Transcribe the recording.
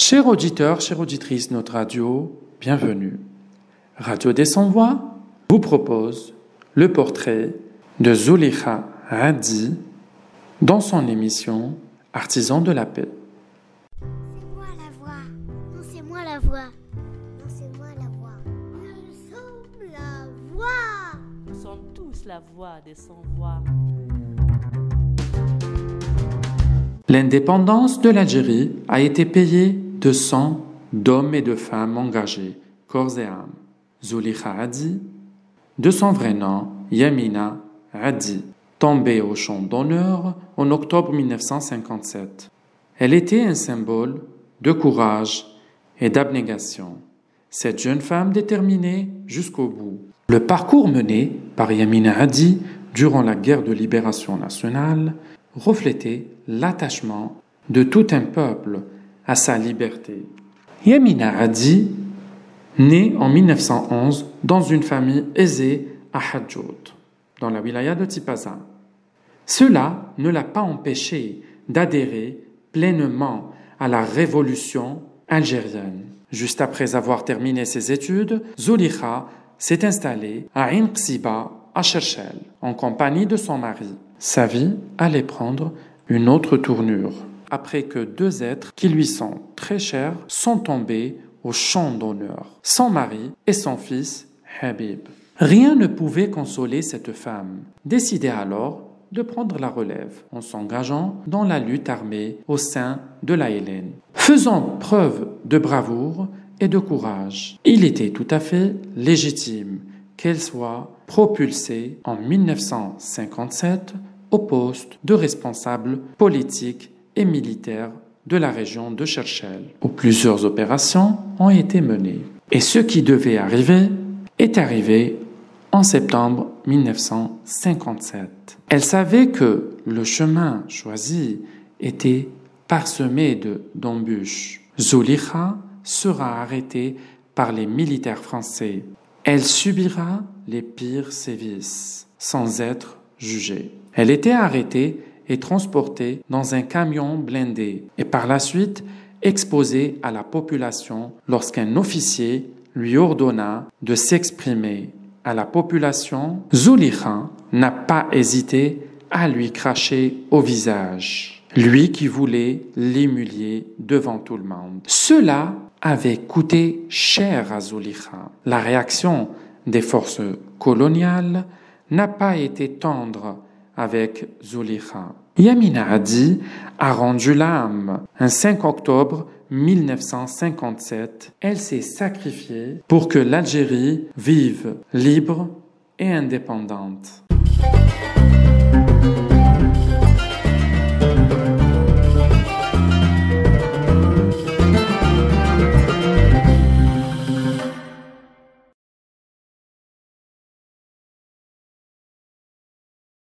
Chers auditeurs, chères auditrices, notre radio, bienvenue. Radio des Sans-Voix vous propose le portrait de Zulikha Hadi dans son émission Artisans de la paix. C'est moi la voix. Non, c'est moi la voix. Non, c'est moi la voix. Nous sommes la voix. Nous sommes tous la voix des sans-voix. L'indépendance de l'Algérie a été payée de sang d'hommes et de femmes engagés, corps et âme. Zulikha Hadi, de son vrai nom, Yamina Hadi, tombée au champ d'honneur en octobre 1957. Elle était un symbole de courage et d'abnégation. Cette jeune femme déterminée jusqu'au bout. Le parcours mené par Yamina Hadi durant la guerre de libération nationale reflétait l'attachement de tout un peuple à sa liberté. Yamina Hadi naît en 1911 dans une famille aisée à Hadjoud, dans la wilaya de Tipaza. Cela ne l'a pas empêchée d'adhérer pleinement à la révolution algérienne. Juste après avoir terminé ses études, Zulikha s'est installée à Ain Qiba, à Cherchel, en compagnie de son mari. Sa vie allait prendre une autre tournure, après que deux êtres qui lui sont très chers sont tombés au champ d'honneur, son mari et son fils Habib. Rien ne pouvait consoler cette femme, décidée alors de prendre la relève en s'engageant dans la lutte armée au sein de la LN. Faisant preuve de bravoure et de courage, il était tout à fait légitime qu'elle soit propulsée en 1957 au poste de responsable politique et militaire de la région de Cherchel, où plusieurs opérations ont été menées. Et ce qui devait arriver est arrivé en septembre 1957. Elle savait que le chemin choisi était parsemé d'embûches. Zulikha sera arrêtée par les militaires français. Elle subira les pires sévices sans être jugée. Elle était arrêtée et transportée dans un camion blindé et par la suite exposée à la population lorsqu'un officier lui ordonna de s'exprimer à la population. Zulikha n'a pas hésité à lui cracher au visage, lui qui voulait l'humilier devant tout le monde. Cela avait coûté cher à Zulikha. La réaction des forces coloniales n'a pas été tendre avec Zulikha. Yamina Hadi a rendu l'âme. Un 5 octobre 1957, elle s'est sacrifiée pour que l'Algérie vive libre et indépendante.